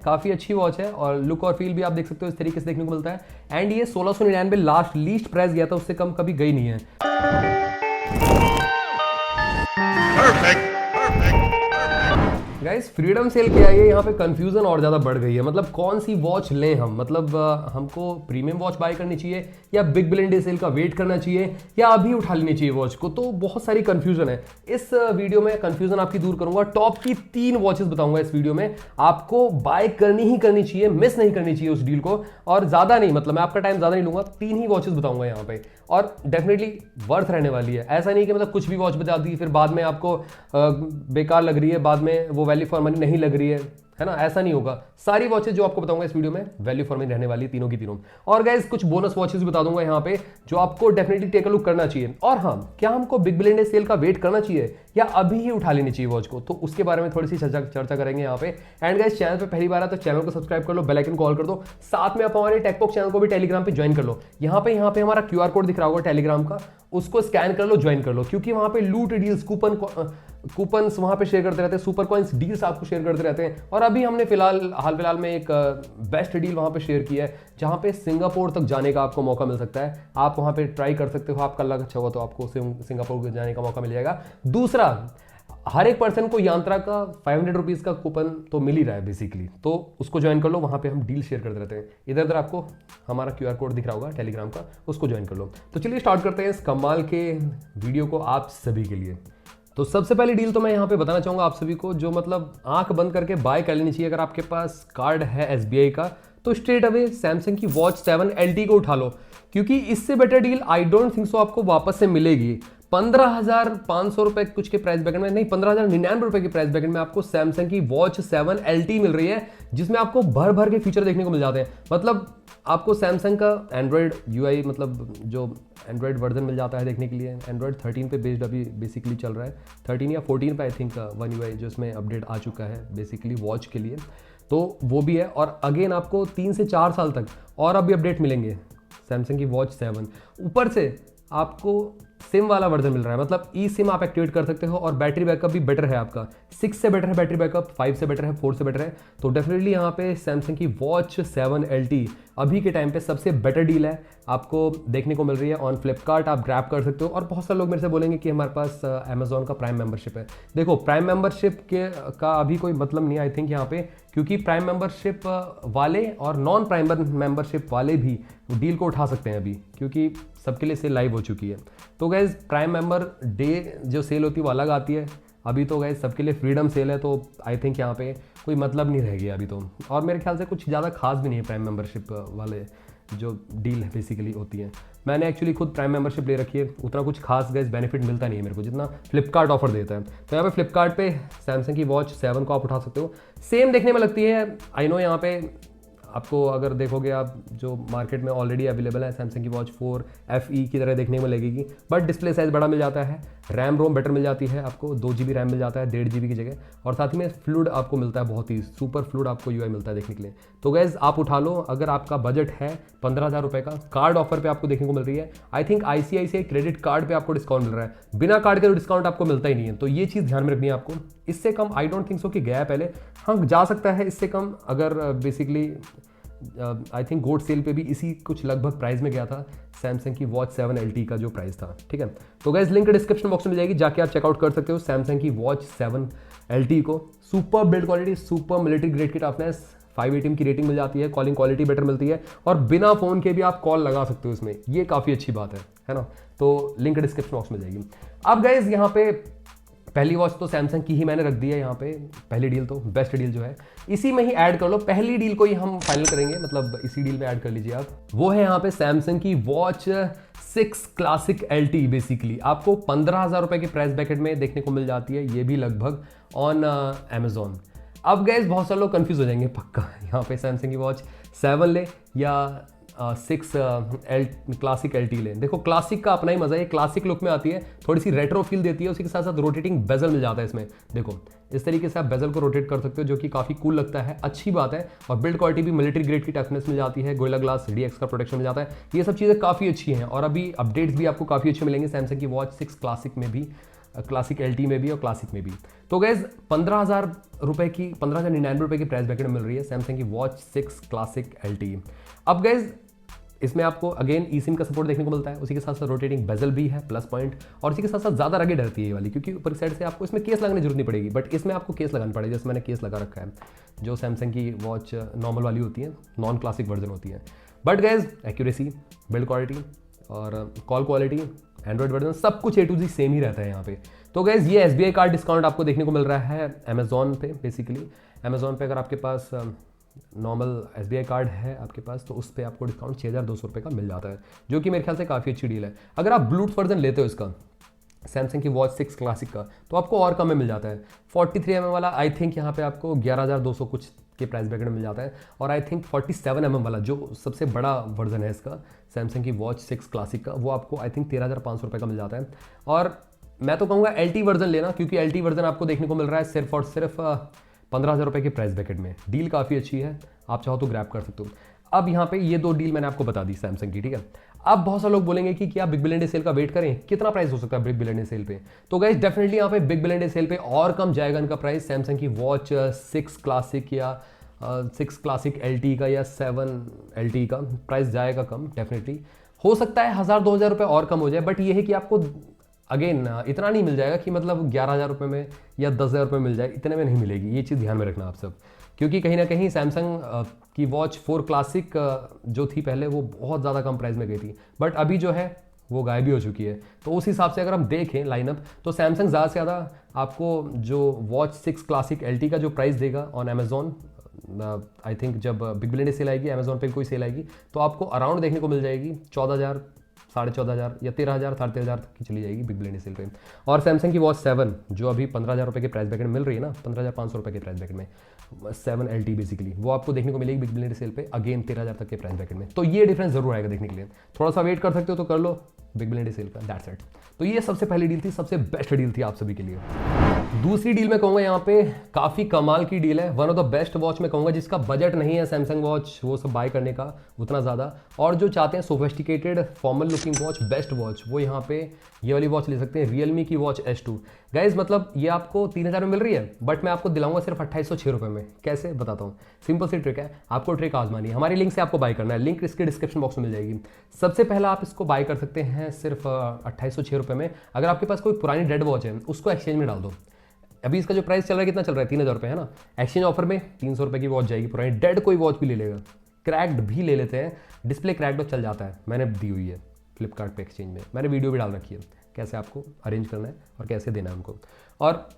काफ़ी अच्छी वॉच है और लुक और फील भी आप देख सकते हो इस तरीके से देखने को मिलता है। एंड ये 1699 लास्ट लीस्ट प्राइस गया था, उससे कम कभी गई नहीं है। गाइस फ्रीडम सेल क्या है, यहाँ पे कंफ्यूजन और ज़्यादा बढ़ गई है। मतलब कौन सी वॉच लें हम, मतलब हमको प्रीमियम वॉच बाय करनी चाहिए या बिग बिलियन डे सेल का वेट करना चाहिए या अभी उठा लेनी चाहिए वॉच को। तो बहुत सारी कंफ्यूजन है। इस वीडियो में कंफ्यूजन आपकी दूर करूंगा। टॉप की 3 वॉचेस बताऊंगा इस वीडियो में, आपको बाय करनी ही करनी चाहिए, मिस नहीं करनी चाहिए उस डील को। और ज़्यादा नहीं, मतलब मैं आपका टाइम ज़्यादा नहीं लूंगा, 3 ही वॉचेस बताऊंगा यहाँ पे और डेफिनेटली वर्थ रहने वाली है। ऐसा नहीं कि मतलब कुछ भी वॉच बता दी फिर बाद में आपको बेकार लग रही है, बाद में वो वैल्यू फॉर मनी नहीं लग रही है ना, ऐसा नहीं होगा। सारी वॉचेस जो आपको बताऊंगा इस वीडियो में वैल्यू फॉर मनी रहने वाली है, तीनों की तीनों। और गाइस कुछ बोनस वॉचेस बता दूंगा यहाँ पे जो आपको डेफिनेटली टेक अ लुक करना चाहिए। और हाँ, क्या हमको बिग बिलियन डे सेल का वेट करना चाहिए या अभी ही उठा लेनी चाहिए वॉच को, तो उसके बारे में थोड़ी सी चर्चा करेंगे यहाँ पे। एंड गाइस चैनल पे पहली बार है तो चैनल को सब्सक्राइब कर लो, बेल आइकन कॉल कर दो, साथ में आप हमारे टेकबॉक्स चैनल को भी टेलीग्राम पे ज्वाइन कर लो। यहाँ पे हमारा QR कोड दिख रहा होगा टेलीग्राम का, उसको स्कैन कर लो, ज्वाइन कर लो, क्योंकि वहां पे लूट डील्स कूपन्स वहां पे शेयर करते रहते हैं, सुपर कॉइंस डील्स आपको शेयर करते रहते हैं। और अभी हमने हाल फिलहाल में एक बेस्ट डील वहां पे शेयर किया है जहां पे सिंगापुर तक जाने का आपको मौका मिल सकता है। आप वहां पे ट्राई कर सकते हो, आपका लक अच्छा हुआ तो आपको सिंगापुर जाने का मौका मिल जाएगा। दूसरा, हर एक पर्सन को यात्रा का 500 रुपीज़ का कूपन तो मिल ही रहा है बेसिकली, तो उसको ज्वाइन कर लो। वहाँ पे हम डील शेयर करते रहते हैं। इधर उधर आपको हमारा QR कोड दिख रहा होगा टेलीग्राम का, उसको ज्वाइन कर लो। तो चलिए स्टार्ट करते हैं इस कमाल के वीडियो को आप सभी के लिए। तो सबसे पहली डील तो मैं यहाँ पे बताना चाहूँगा आप सभी को, जो मतलब आंख बंद करके बाय कर लेनी चाहिए। अगर आपके पास कार्ड है SBI का तो स्ट्रेट अवे सैमसंग की वॉच 7 LT को उठा लो, क्योंकि इससे better deal I don't think so आपको वापस से मिलेगी। 15,500 रुपए कुछ के प्राइस ब्रैकेट में, नहीं 15,099 रुपए के प्राइस ब्रैकेट में आपको सैमसंग की वॉच 7 LT मिल रही है, जिसमें आपको भर भर के फीचर देखने को मिल जाते हैं। मतलब आपको सैमसंग का एंड्रॉयड UI, मतलब जो एंड्रॉयड वर्जन मिल जाता है देखने के लिए। एंड्रॉयड 13 पे बेस्ड अभी बेसिकली चल रहा है, 13 या 14 पे आई थिंक One UI जो इसमें अपडेट आ चुका है बेसिकली वॉच के लिए, तो वो भी है। और अगेन आपको 3 से 4 साल तक और अभी अपडेट मिलेंगे सैमसंग की वॉच 7। ऊपर से आपको सिम वाला वर्जन मिल रहा है, मतलब ई सिम आप एक्टिवेट कर सकते हो। और बैटरी बैकअप भी बेटर है आपका, 6 से बेटर है बैटरी बैकअप, 5 से बेटर है, 4 से बेटर है। तो डेफिनेटली यहाँ पे सैमसंग की वॉच 7 LT अभी के टाइम पे सबसे बेटर डील है, आपको देखने को मिल रही है। ऑन फ्लिपकार्ट आप ग्रैब कर सकते हो। और बहुत सारे लोग मेरे से बोलेंगे कि हमारे पास अमेजोन का प्राइम मेंबरशिप है। देखो प्राइम मेंबरशिप का अभी कोई मतलब नहीं आई थिंक यहाँ पे, क्योंकि प्राइम मेंबरशिप वाले और नॉन प्राइम मेंबरशिप वाले भी डील को उठा सकते हैं अभी, क्योंकि सबके लिए सेल लाइव हो चुकी है। तो गाइज प्राइम मेंबर डे जो सेल होती है वो अलग आती है। अभी तो गाइज सबके लिए फ्रीडम सेल है, तो आई थिंक यहाँ पे कोई मतलब नहीं रह गया अभी तो। और मेरे ख्याल से कुछ ज़्यादा खास भी नहीं है प्राइम मेंबरशिप वाले जो डील बेसिकली होती है। मैंने एक्चुअली खुद प्राइम मेंबरशिप ले रखी है, उतना कुछ खास गाइज बेनिफिट मिलता नहीं है मेरे को जितना फ्लिपकार्ट ऑफर देता है। तो यहाँ पे फ्लिपकार्ट पे सैमसंग की वॉच 7 को आप उठा सकते हो। सेम देखने में लगती है, आई नो। यहाँ पे आपको अगर देखोगे आप, जो मार्केट में ऑलरेडी अवेलेबल है सैमसंग की वॉच 4 FE की तरह देखने में लगेगी, बट डिस्प्ले साइज बड़ा मिल जाता है, रैम रोम बेटर मिल जाती है आपको, 2 GB रैम मिल जाता है 1.5 GB की जगह। और साथ ही में फ्लूइड आपको मिलता है, बहुत ही सुपर फ्लूइड आपको UI मिलता है देखने के लिए। तो गैस आप उठा लो, अगर आपका बजट है 15,000 रुपये का। कार्ड ऑफर पे आपको देखने को मिल रही है। I think ICICI credit card पे आपको डिस्काउंट मिल रहा है, बिना कार्ड के तो डिस्काउंट आपको मिलता ही नहीं है। तो ये चीज़ ध्यान में रखनी है आपको। इससे कम आई डोंट थिंक सो कि गया पहले, हाँ जा सकता है इससे कम, अगर basically I think gold sale पे भी इसी कुछ लगभग प्राइस में गया था सैमसंग की वॉच 7 LT का जो प्राइस था, ठीक है। तो गाइस लिंक डिस्क्रिप्शन बॉक्स में मिल जाएगी, जाके आप चेकआउट कर सकते हो सैमसंग की वॉच 7 LT को। Super build quality, super military grade की टफनेस, 5 ATM की रेटिंग मिल जाती है, कॉलिंग क्वालिटी बेटर मिलती है, और बिना फोन के भी आप कॉल लगा सकते हो इसमें, ये काफ़ी अच्छी बात है ना। तो लिंक डिस्क्रिप्शन बॉक्स में जाएगी। अब गाइस यहाँ पे पहली वॉच तो सैमसंग की ही मैंने रख दी है यहाँ पे, पहली डील तो बेस्ट डील जो है इसी में ही ऐड कर लो। पहली डील को ही हम फाइनल करेंगे, मतलब इसी डील में ऐड कर लीजिए आप। वो है यहाँ पे सैमसंग की वॉच 6 क्लासिक LT। बेसिकली आपको 15,000 रुपए के प्राइस ब्रैकेट में देखने को मिल जाती है, ये भी लगभग ऑन अमेजोन। अब गैस बहुत सारे लोग कंफ्यूज हो जाएंगे पक्का, यहाँ पे सैमसंग की वॉच 7 ले या 6 क्लासिक LT लें। देखो क्लासिक का अपना ही मजा है, क्लासिक लुक में आती है, थोड़ी सी रेट्रो फील देती है, उसी के साथ साथ रोटेटिंग बेजल मिल जाता है इसमें। देखो इस तरीके से आप बेजल को रोटेट कर सकते हो, जो कि काफ़ी कूल लगता है, अच्छी बात है। और बिल्ड क्वालिटी भी मिलिट्री ग्रेड की टफनेस मिल जाती है, गोरिल्ला ग्लास DX का प्रोटेक्शन मिल जाता है, ये सब चीज़ें काफ़ी अच्छी हैं। और अभी अपडेट्स भी आपको काफ़ी अच्छे मिलेंगे सैमसंग की वॉच 6 क्लासिक में भी, क्लासिक LT में भी और क्लासिक में भी। तो गैस 15,000 रुपए की 15,099 रुपए की प्राइस ब्रैकेट में मिल रही है सैमसंग की वॉच 6 क्लासिक LT। अब गैस इसमें आपको अगेन eSIM का सपोर्ट देखने को मिलता है, उसी के साथ साथ रोटेटिंग बेजल भी है प्लस पॉइंट, और इसी के साथ साथ ज़्यादा रगेड रहती है ये वाली, क्योंकि ऊपर साइड से आपको इसमें केस लगाने की जरूरत नहीं पड़ेगी, बट इसमें आपको केस लगाना पड़ेगा। जैसे मैंने केस लगा रखा है, जो सैमसंग की वॉच नॉर्मल वाली होती है, नॉन क्लासिक वर्जन होती है। But gas accuracy, build quality और कॉल क्वालिटी, एंड्रॉइड वर्जन सब कुछ A to Z सेम ही रहता है यहाँ पे। तो गैस ये SBI कार्ड डिस्काउंट आपको देखने को मिल रहा है अमेजोन पे। बेसिकली अमेजोन पे अगर आपके पास नॉर्मल SBI कार्ड है आपके पास, तो उस पर आपको डिस्काउंट 6,200 रुपये का मिल जाता है, जो कि मेरे ख्याल से काफ़ी अच्छी डील है। अगर आप ब्लूटूथ वर्जन लेते हो इसका सैमसंग की वॉच 6 क्लासिक का, तो आपको और कम में मिल जाता है। 43mm वाला आई थिंक यहाँ पे आपको 11,200 कुछ के प्राइस ब्रैकेट में मिल जाता है, और आई थिंक 47mm वाला जो सबसे बड़ा वर्जन है इसका सैमसंग की वॉच 6 क्लासिक का, वो आपको आई थिंक 13,500 रुपये का मिल जाता है। और मैं तो कहूँगा LT वर्जन लेना, क्योंकि LT वर्जन आपको देखने को मिल रहा है सिर्फ और सिर्फ 15,000 रुपये के प्राइस ब्रैकेट में। डील काफ़ी अच्छी है, आप चाहो तो ग्रैब कर सकते हो। अब यहाँ पे ये दो डील मैंने आपको बता दी सैमसंग की, ठीक है। अब बहुत सारे लोग बोलेंगे कि क्या बिग बिलियन डे सेल का वेट करें, कितना प्राइस हो सकता है बिग बिलियन डे सेल पे। तो गाइस डेफिनेटली यहाँ पे बिग बिलियन डे सेल पे और कम जाएगा इनका प्राइस। सैमसंग की वॉच 6 क्लासिक या 6 क्लासिक LT का या 7 LT का प्राइस जाएगा कम, डेफिनेटली हो सकता है 1,000-2,000 रुपये और कम हो जाए। बट ये है कि आपको अगेन इतना नहीं मिल जाएगा कि मतलब 11,000 रुपये में या 10,000 रुपये मिल जाए, इतने में नहीं मिलेगी। ये चीज़ ध्यान में रखना आप सब, क्योंकि कहीं ना कहीं सैमसंग की वॉच 4 क्लासिक जो थी पहले, वो बहुत ज़्यादा कम प्राइस में गई थी, बट अभी जो है वो गायब भी हो चुकी है। तो उस हिसाब से अगर हम देखें लाइनअप, तो सैमसंग ज़्यादा से ज़्यादा आपको जो वॉच 6 क्लासिक LT का जो प्राइस देगा ऑन अमेजोन, आई थिंक जब बिग बिलियन डे सेल आएगी, अमेजोन पे कोई सेल आएगी, तो आपको अराउंड देखने को मिल जाएगी 14,000, 14,500 या 13,000, 13,500 तक की चली जाएगी बिग बिलियन डे सेल पे। और सैमसंग की वॉच 7 जो अभी 15,000 रुपये के प्राइस ब्रैकेट में मिल रही है ना, 15,500 रुपये के प्राइस ब्रैकेट में 7 LT बेसिकली, वो आपको देखने को मिलेगी बिग बिलियन डे सेल पे अगेन 13,000 तक के प्राइस ब्रैकेट में। तो ये डिफरेंस जरूर आएगा देखने के लिए, थोड़ा सा वेट कर सकते हो तो कर लो बिग बिलियन डे सेल का, दैट्स इट। तो ये सबसे पहली डील थी, सबसे बेस्ट डील थी आप सभी के लिए। दूसरी डील मैं कहूँगा यहाँ पे काफ़ी कमाल की डील है, one of the best watch मैं कहूँगा, जिसका बजट नहीं है सैमसंग वॉच वो सब बाय करने का उतना ज़्यादा, और जो चाहते हैं sophisticated formal looking watch, best watch, वो यहाँ पे ये वाली वॉच ले सकते हैं, रियलमी की वॉच S2। गाइज मतलब ये आपको 3,000 में मिल रही है, बट मैं आपको दिलाऊंगा सिर्फ 2,806 रुपये में। कैसे बताता हूँ, सिंपल सी ट्रिक है, आपको ट्रिक आजमानी है, हमारी लिंक से आपको बाय करना है, लिंक इसके डिस्क्रिप्शन बॉक्स में मिल जाएगी। सबसे पहला आप इसको बाय कर सकते हैं सिर्फ 2,806 रुपये में। अगर आपके पास कोई पुरानी डेड वॉच है, उसको एक्सचेंज में डाल दो। अभी इसका जो प्राइस चल रहा है, कितना चल रहा है, 3,000 रुपये है ना, एक्सचेंज ऑफर में 300 रुपये की वॉच जाएगी पुरानी। डेड कोई वॉच भी ले लेगा, क्रैक्ड भी ले लेते हैं, डिस्प्ले क्रैक्ड चल जाता है, मैंने दी हुई है फ्लिपकार्ट पे एक्सचेंज में, मैंने वीडियो भी डाल रखी है कैसे आपको अरेंज करना है और कैसे देना है उनको। और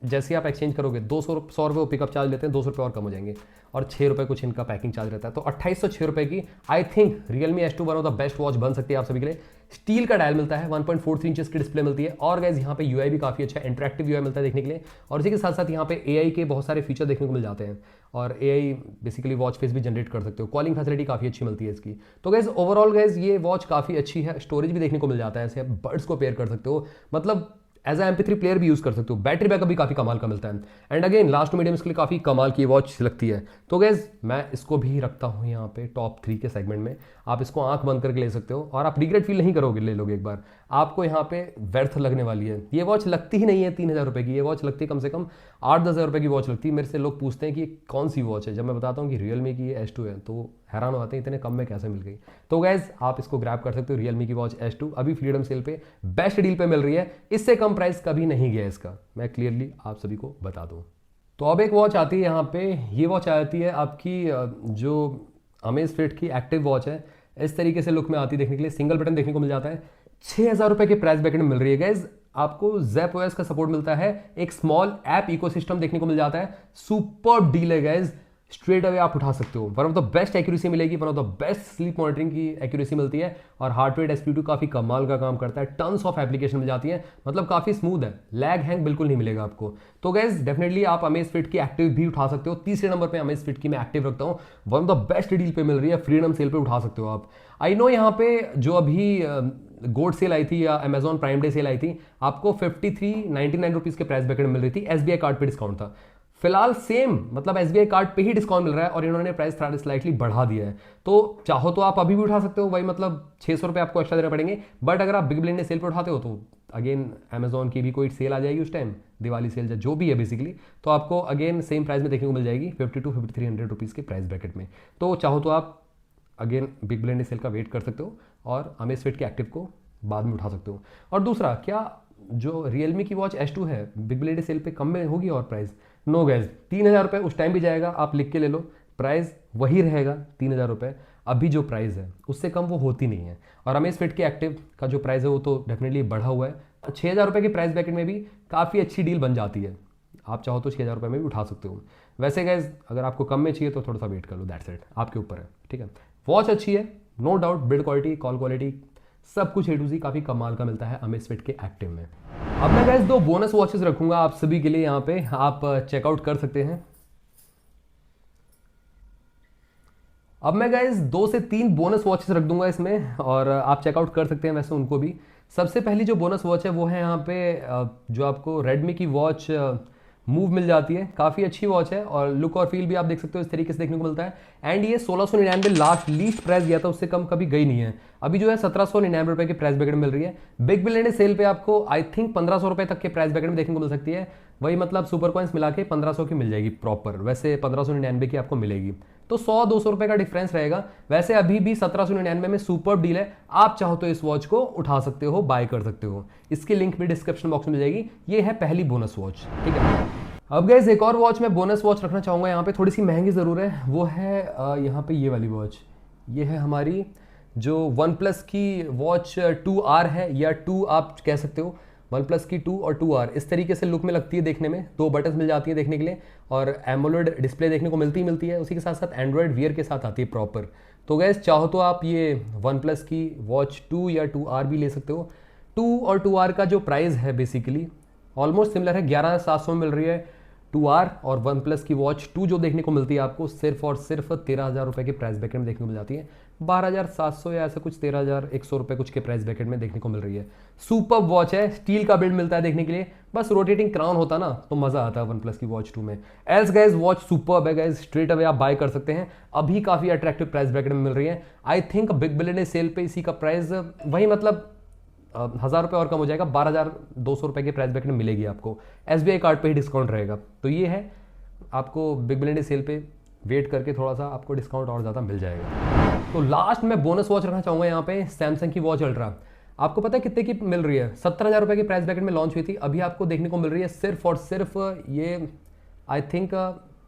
जैसे ही आप एक्सचेंज करोगे 100 रुपये पिकअप चार्ज लेते हैं, 200 रुपये और कम हो जाएंगे, और 6 रुपये कुछ इनका पैकिंग चार्ज रहता है। तो 2,806 रुपये की I think Realme S2 one of the best watch बन सकती है आप सभी के लिए। स्टील का डायल मिलता है, 1.43 इंचेस की डिस्प्ले मिलती है, और गाइस यहाँ पे UI भी काफ़ी अच्छा है, इंटरेक्टिव UI मिलता है देखने के लिए, और इसी के साथ साथ यहाँ पे AI के बहुत सारे फीचर देखने को मिल जाते हैं, और AI बेसिकली वॉच फेस भी जनरेट कर सकते हो, कॉलिंग फैसिलिटी काफ़ी अच्छी मिलती है इसकी। तो गाइस ओवरऑल गाइस ये वॉच काफ़ी अच्छी है, स्टोरेज भी देखने को मिल जाता है, ऐसे बड्स को पेयर कर सकते हो, मतलब एज ए MP3 प्लेयर भी यूज़ कर सकते हो, बैटरी बैकअप भी काफ़ी कमाल का मिलता है, and again last two medium इसके लिए काफ़ी कमाल की वॉच लगती है। तो गैस मैं इसको भी रखता हूँ यहाँ पे टॉप 3 के सेगमेंट में, आप इसको आंख बंद करके ले सकते हो, और आप रिग्रेट फील नहीं करोगे, ले लोगे एक बार, आपको यहाँ पे व्यर्थ लगने वाली है। ये वॉच लगती ही नहीं है 3,000 रुपये की, ये वॉच लगती है कम से कम 8-10 हज़ार रुपये की वॉच लगती है। मेरे से लोग पूछते हैं कि कौन सी वॉच है, जब मैं बताता हूँ कि रियलमी की ये S2 है, तो हैरान हो जाते हैं इतने कम में कैसे मिल गई। तो गैस आप इसको ग्रैब कर सकते हो, रियलमी की वॉच S2 अभी फ्रीडम सेल पे बेस्ट डील पे मिल रही है, इससे कम प्राइस कभी नहीं गया इसका, मैं क्लियरली आप सभी को बता दूं। तो अब एक वॉच आती है यहाँ पे, ये वॉच आती है आपकी जो अमेज़फिट की एक्टिव वॉच है, इस तरीके से लुक में आती है देखने के लिए, सिंगल बटन देखने को मिल जाता है, 6,000 रुपये के प्राइस ब्रैकेट में मिल रही है। गैस आपको ZepOS का सपोर्ट मिलता है, एक स्मॉल ऐप इकोसिस्टम देखने को मिल जाता है, सुपर डील है गैस, स्ट्रेट अवे आप उठा सकते हो, one of the best accuracy मिलेगी, one of the best sleep monitoring की एक्यूरेसी मिलती है, और हार्ट रेट SpO2 काफ़ी कमाल का काम करता है, टन्स ऑफ एप्लीकेशन मिल जाती है, मतलब काफ़ी स्मूथ है, लैग हैंग बिल्कुल नहीं मिलेगा आपको। तो गैस डेफिनेटली आप अमेज़फिट की एक्टिव भी उठा सकते हो, तीसरे नंबर पे अमेज़फिट की मैं एक्टिव रखता हूँ, one of the best deal पे मिल रही है, फ्रीडम सेल पे उठा सकते हो आप। आई नो यहाँ पे जो अभी गोड सेल आई थी या अमेजॉन प्राइम डे सेल आई थी, आपको 53.99 रुपीज़ के प्राइस ब्रैकेट में मिल रही थी, SBI कार्ड पे डिस्काउंट था, फिलहाल सेम मतलब एसबीआई कार्ड पे ही डिस्काउंट मिल रहा है और इन्होंने प्राइस थोड़ा स्लाइटली बढ़ा दिया है। तो चाहो तो आप अभी भी उठा सकते हो, वही मतलब 600 रुपये आपको एक्स्ट्रा देने पड़ेंगे। बट अगर आप बिग बिलियन डे सेल पे उठाते हो तो अगेन अमेजॉन की भी कोई सेल आ जाएगी उस टाइम, दिवाली सेल या जो भी है बेसिकली, तो आपको अगेन सेम प्राइस में देखने को मिल जाएगी 50 to 5300 रुपीज़ के प्राइस ब्रैकेट में। तो चाहो तो आप again big billion day sale का वेट कर सकते हो और अमेज़फिट के एक्टिव को बाद में उठा सकते हो। और दूसरा, क्या जो रियलमी की वॉच S2 है बिग बिलियन डे सेल पे कम में होगी और प्राइस? नो गैस, 3000 रुपये उस टाइम भी जाएगा, आप लिख के ले लो, प्राइस वही रहेगा 3000 रुपये। अभी जो प्राइस है उससे कम वो होती नहीं है। और अमेज़फिट के एक्टिव का जो प्राइस है वो तो डेफिनेटली बढ़ा हुआ है। 6000 रुपये के प्राइस ब्रैकेट में भी काफ़ी अच्छी डील बन जाती है, आप चाहो तो 6000 रुपये में भी उठा सकते हो। वैसे गैस अगर आपको कम में चाहिए तो थोड़ा सा वेट कर लो, दैट्स इट, आपके ऊपर है, ठीक है। वॉच अच्छी है, no doubt, build quality, call quality, सब कुछ A to Z काफ़ी कमाल का मिलता है अमेज़फिट के एक्टिव में। अब मैं गाइस 2 बोनस वॉचेस रखूंगा आप सभी के लिए, यहाँ पे आप चेकआउट कर सकते हैं। अब मैं गाइस 2 से 3 बोनस वॉचेस रख दूंगा इसमें और आप चेकआउट कर सकते हैं वैसे उनको भी। सबसे पहली जो बोनस वॉच है वो है यहाँ पे जो आपको रेडमी की वॉच मूव मिल जाती है। काफ़ी अच्छी वॉच है और लुक और फील भी आप देख सकते हो इस तरीके से देखने को मिलता है। एंड ये 1699 लास्ट लीस्ट प्राइस गया था, उससे कम कभी गई नहीं है। अभी जो है 1799 रुपये की प्राइस ब्रैकेट में मिल रही है। बिग बिलियन डे सेल पे आपको आई थिंक 1500 रुपये तक के प्राइस ब्रैकेट में देखने को मिल सकती है। वही मतलब सुपर कॉइन्स मिला के 1500 की मिल जाएगी प्रॉपर, वैसे 1599 की आपको मिलेगी, तो 100-200 रुपये का डिफरेंस रहेगा। वैसे अभी भी 1799 में सुपर डील है, आप चाहो तो इस वॉच को उठा सकते हो, बाय कर सकते हो। इसकी लिंक भी डिस्क्रिप्शन बॉक्स में मिल जाएगी। ये है पहली बोनस वॉच, ठीक है। अब गाइस एक और वॉच मैं बोनस वॉच रखना चाहूँगा यहाँ पे, थोड़ी सी महंगी ज़रूर है, वो है यहाँ पे ये वाली वॉच। ये है हमारी जो वन प्लस की वॉच 2R है, या 2 आप कह सकते हो, वन प्लस की 2 और 2R इस तरीके से लुक में लगती है देखने में। 2 बटन्स मिल जाती है देखने के लिए और एमोलेड डिस्प्ले देखने को मिलती है। उसी के साथ साथ एंड्रॉयड वियर के साथ आती है प्रॉपर। तो गैस चाहो तो आप ये वन प्लस की वॉच 2 या 2R भी ले सकते हो। 2 और 2R का जो प्राइस है बेसिकली ऑलमोस्ट सिमिलर है, 11700 में मिल रही है 2R, और वन प्लस की वॉच 2 जो देखने को मिलती है आपको सिर्फ और सिर्फ 13000 रुपये के प्राइस ब्रैकेट में देखने को मिल जाती है। 12700 या ऐसा कुछ 13100 रुपये कुछ के प्राइस ब्रैकेट में देखने को मिल रही है। सुपर वॉच है, स्टील का बिल्ड मिलता है देखने के लिए, बस रोटेटिंग क्राउन होता ना तो मजा आता है वन प्लस की वॉच 2 में। एल्स गाइज वॉच सुपर है गाइज, स्ट्रेट अवे आप बाय कर सकते हैं। अभी काफी अट्रैक्टिव प्राइस ब्रैकेट में मिल रही है। I think big billion day sale पे इसी का प्राइस वही मतलब 1000 रुपये और कम हो जाएगा, 12200 रुपये के प्राइस ब्रैकेट में मिलेगी आपको। SBI कार्ड पे ही डिस्काउंट रहेगा। तो ये है, आपको बिग बिलियन डे सेल पे वेट करके थोड़ा सा आपको डिस्काउंट और ज़्यादा मिल जाएगा। तो लास्ट में बोनस वॉच रखना चाहूँगा यहाँ पे, सैमसंग की वॉच अल्ट्रा। आपको पता है कितने की मिल रही है? 17000 रुपये की प्राइस ब्रैकेट में लॉन्च हुई थी, अभी आपको देखने को मिल रही है सिर्फ और सिर्फ ये आई थिंक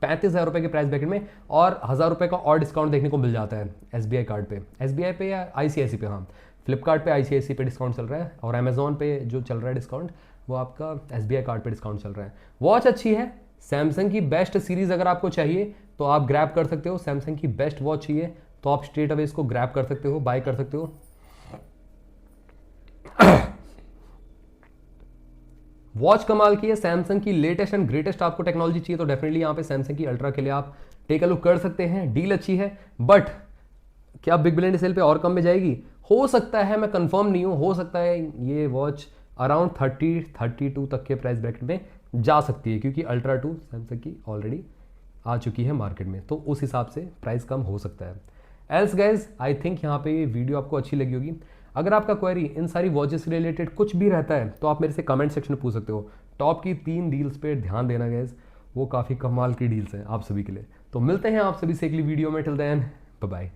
35000 रुपये के प्राइस ब्रैकेट में, और 1000 रुपये का और डिस्काउंट देखने को मिल जाता है SBI कार्ड पे, SBI पे या ICICI पे। हाँ, फ्लिपकार्ट पे ICICI पे डिस्काउंट चल रहा है, और अमेजोन पे जो चल रहा है डिस्काउंट वो आपका SBI कार्ड पे डिस्काउंट चल रहा है। वॉच अच्छी है, सैमसंग की बेस्ट सीरीज अगर आपको चाहिए तो आप ग्रैब कर सकते हो। सैमसंग की बेस्ट वॉच चाहिए तो आप स्ट्रेट अवे इसको ग्रैब कर सकते हो, बाय कर सकते हो। वॉच कमाल की है, सैमसंग की लेटेस्ट एंड ग्रेटेस्ट आपको टेक्नोलॉजी चाहिए तो डेफिनेटली यहाँ पे सैमसंग की अल्ट्रा के लिए आप टेक अ लुक कर सकते हैं। डील अच्छी है, बट क्या बिग बिलियन डे सेल पे और कम में जाएगी? हो सकता है, मैं कंफर्म नहीं हूँ, हो सकता है ये वॉच अराउंड 30-32 तक के प्राइस ब्रैकेट में जा सकती है, क्योंकि अल्ट्रा 2 सैमसंग की ऑलरेडी आ चुकी है मार्केट में, तो उस हिसाब से प्राइस कम हो सकता है। एल्स गाइज आई थिंक यहाँ पे ये वीडियो आपको अच्छी लगी होगी। अगर आपका क्वेरी इन सारी वॉचेस से रिलेटेड कुछ भी रहता है तो आप मेरे से कमेंट सेक्शन में पूछ सकते हो। टॉप की 3 डील्स पे ध्यान देना गाइज, वो काफ़ी कमाल की डील्स हैं आप सभी के लिए। तो मिलते हैं आप सभी से अगली वीडियो में, टिल देन बाय बाय।